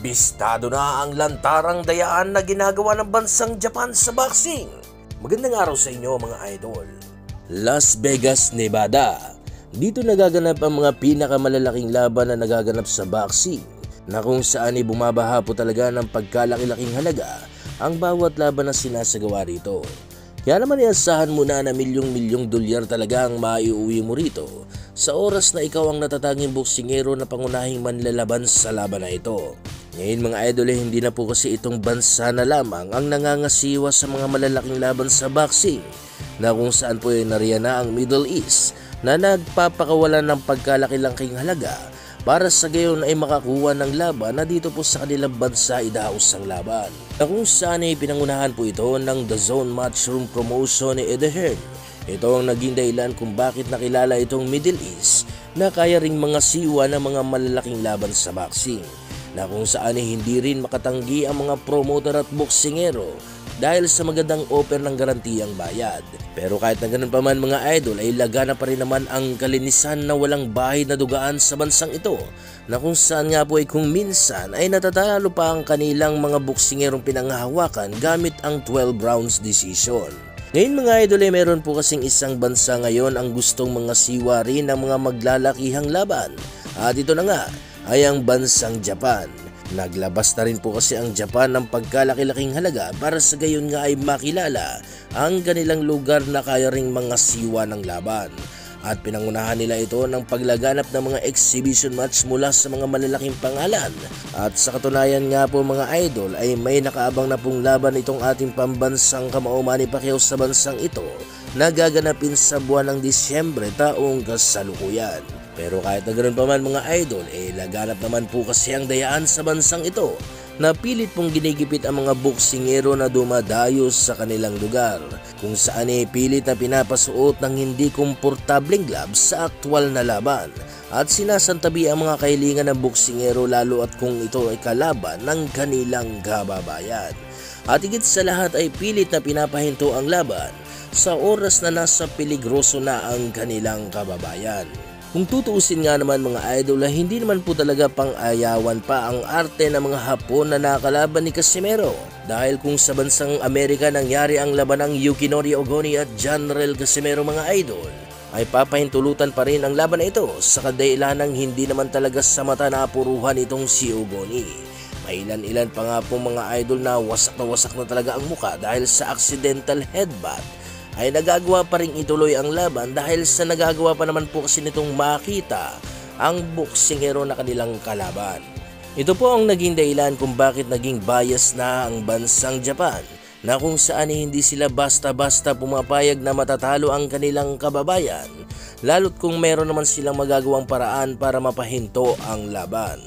Bistado na ang lantarang dayaan na ginagawa ng bansang Japan sa boxing. Magandang araw sa inyo mga idol. Las Vegas, Nevada. Dito nagaganap ang mga pinakamalalaking laban na nagaganap sa boxing, na kung saan ay bumabaha po talaga ng pagkalaki-laking halaga ang bawat laban na sinasagawa rito. Kaya naman iasahan mo na milyong-milyong dolyar talaga ang maiuwi mo rito sa oras na ikaw ang natatanging boksingero na pangunahing manlalaban sa laban na ito. Ngayon mga idol, hindi na po kasi itong bansa na lamang ang nangangasiwa sa mga malalaking laban sa boxing, na kung saan po ay nariyan na ang Middle East na nagpapakawalan ng pagkalaki-laking halaga para sa gayon ay makakuha ng laban na dito po sa kanilang bansa idaos ang laban, na kung saan ay pinangunahan po ito ng The Zone Matchroom Promotion ni Eddie Hearn. Ito ang naging dahilan kung bakit nakilala itong Middle East na kaya ring mga siwa ng mga malalaking laban sa boxing, na kung saan ay hindi rin makatanggi ang mga promoter at boksingero dahil sa magandang offer ng garantiyang bayad. Pero kahit na ganun pa man mga idol, ay lagana pa rin naman ang kalinisan na walang bahid na dugaan sa bansang ito, na kung saan nga po ay kung minsan ay natatalo pa ang kanilang mga boksingerong pinanghahawakan gamit ang 12 rounds decision. Ngayon mga idol, ay meron po kasing isang bansa ngayon ang gustong mga siwa rin ng mga maglalakihang laban, at ito na nga ay ang bansang Japan. Naglabas na rin po kasi ang Japan ng pagkalaki-laking halaga para sa gayon nga ay makilala ang kanilang lugar na kaya ring mga siwa ng laban. At pinangunahan nila ito ng paglaganap ng mga exhibition match mula sa mga malalaking pangalan. At sa katunayan nga po mga idol, ay may nakaabang na pong laban itong ating pambansang kamao Manny Pacquiao sa bansang ito na gaganapin sa buwan ng Disyembre taong kasalukuyan. Pero kahit na ganoon pa man mga idol, laganap naman po kasi ang dayaan sa bansang ito, na pilit pong ginigipit ang mga boksingero na dumadayo sa kanilang lugar, kung saan pilit na pinapasuot ng hindi komportableng gloves sa aktwal na laban at sinasantabi ang mga kahilingan ng boksingero, lalo at kung ito ay kalaban ng kanilang kababayan. At higit sa lahat ay pilit na pinapahinto ang laban sa oras na nasa peligroso na ang kanilang kababayan. Kung tutuusin nga naman mga idol, hindi naman po talaga pang-ayawan pa ang arte ng mga Hapon na nakalaban ni Casimero, dahil kung sa bansang Amerika nangyari ang laban ng Yukinori Ogoni at Janrel Casimero mga idol, ay papahintulutan pa rin ang laban na ito sa kadahilanang hindi naman talaga sa mata naapuruhan itong si Ogoni. Mailan-ilan pa nga po mga idol na wasak na talaga ang muka dahil sa accidental headbutt, ay nagagawa pa rin ituloy ang laban dahil sa nagagawa pa naman po kasi nitong makita ang boksingero na kanilang kalaban. Ito po ang naging dahilan kung bakit naging bias na ang bansang Japan, na kung saan hindi sila basta-basta pumapayag na matatalo ang kanilang kababayan, lalo't kung meron naman silang magagawang paraan para mapahinto ang laban.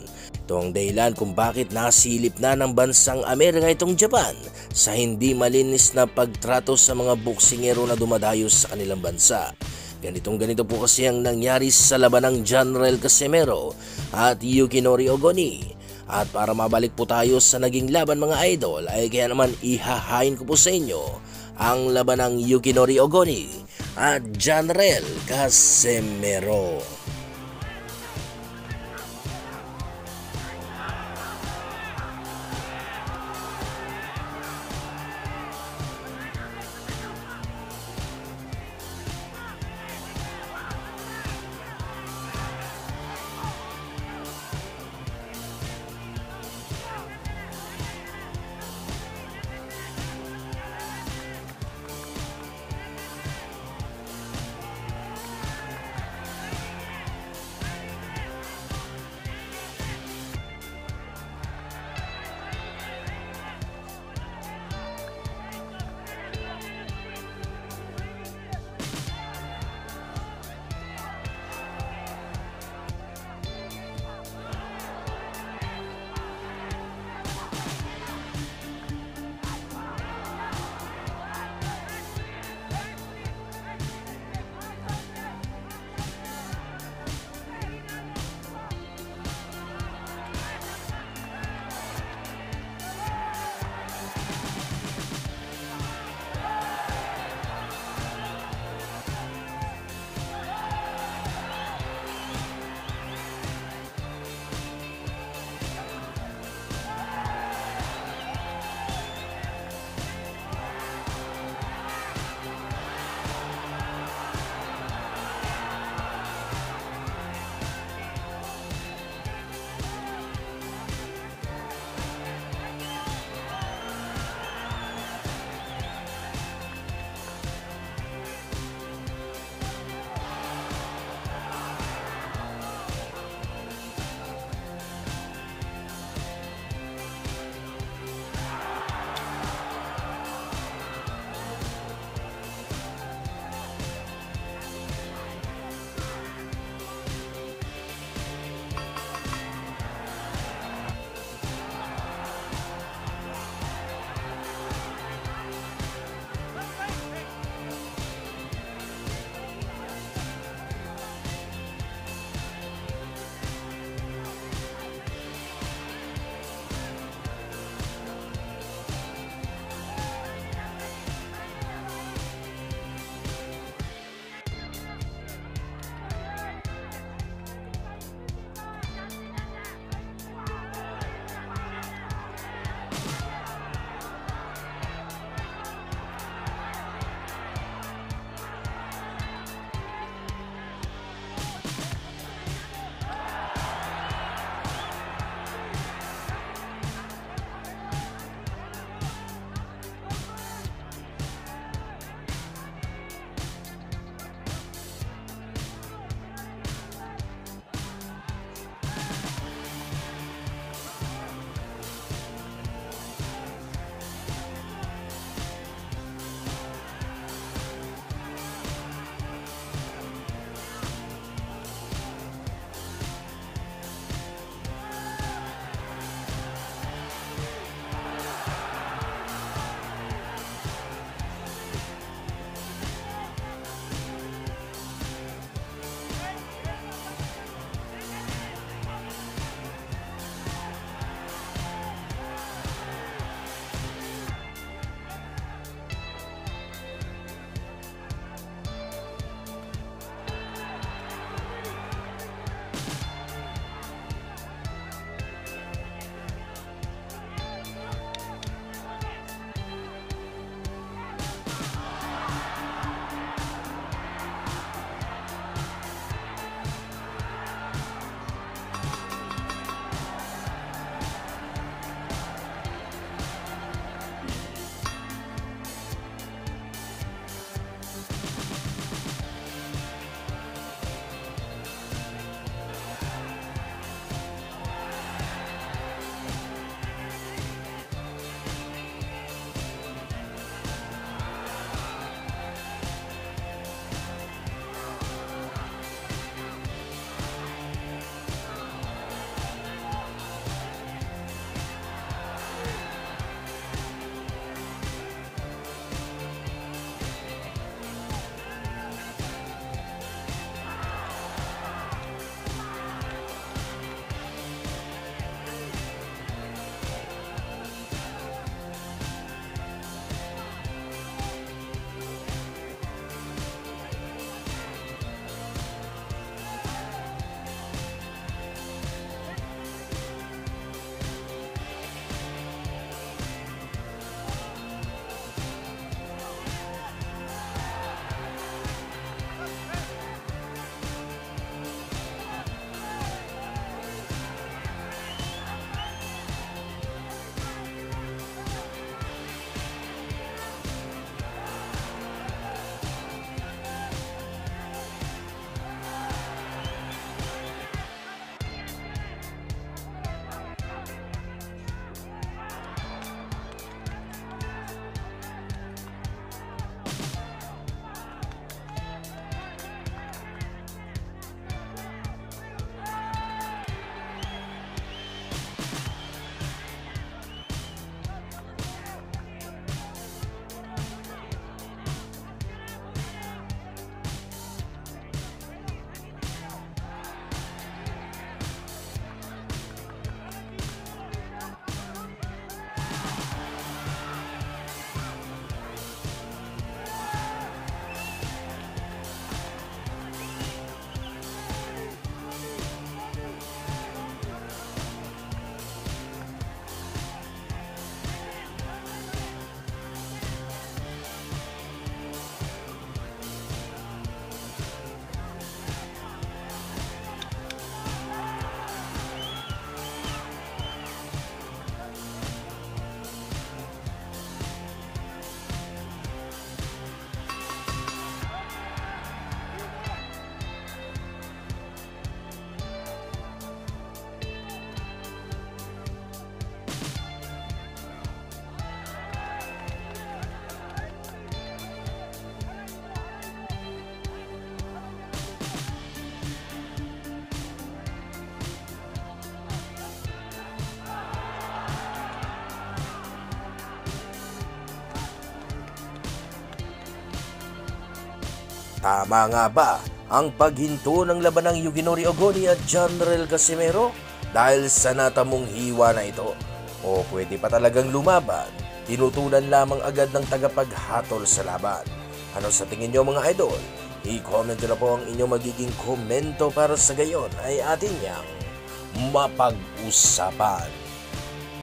Ito ang dahilan kung bakit nasilip na ng bansang Amerika itong Japan sa hindi malinis na pagtrato sa mga boksingero na dumadayo sa kanilang bansa. Ganito po kasi ang nangyari sa laban ng Janrel Casimero at Yukinori Ogoni. At para mabalik po tayo sa naging laban mga idol, ay kaya naman ihahain ko po sa inyo ang laban ng Yukinori Ogoni at Janrel Casimero. Tama nga ba ang paghinto ng labanang Yukinori Ogoni at General Casimero dahil sa natamong hiwa na ito? O pwede pa talagang lumaban, tinutulan lamang agad ng tagapaghatol sa laban? Ano sa tingin nyo mga idol? I-comment na po ang inyong magiging komento para sa gayon ay atin niyang mapag-usapan.